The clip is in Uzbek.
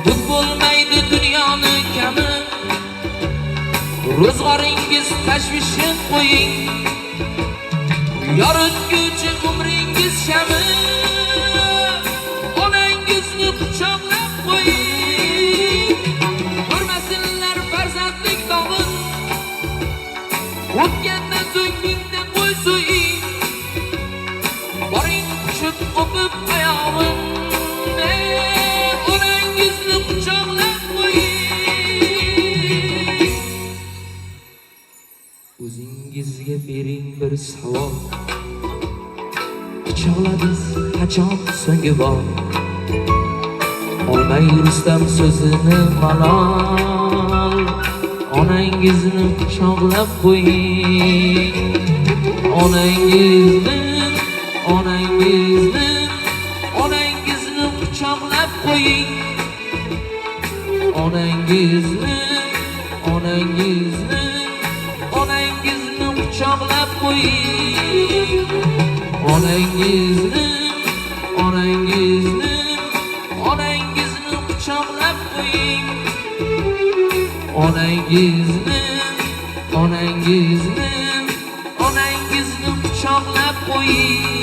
Dud bo'lmaydi dunyoni kami, ro'zg'oringiz tashvishini qo'ying. Yoritguchi umringiz shami, onangizni quchoqlab qo'ying. Ko'rmasinlar farzandlik dog'in, o'tgandan so'ng mingta qo'y so'ying. Boring qushib o'pib oyog'in, onangizni quchoqlab qo'ying. O'zingizga bering bir savol, quchoqladingiz qachon so'nggi bor? Olmay Rustam so'zini malol, onangizni quchoqlab qo'ying. Onangizni quchoqlab qo'ying. Onangizni quchoqlab qo'ying. Onangizni quchoqlab qo'ying. Onangizni quchoqlab qo'ying.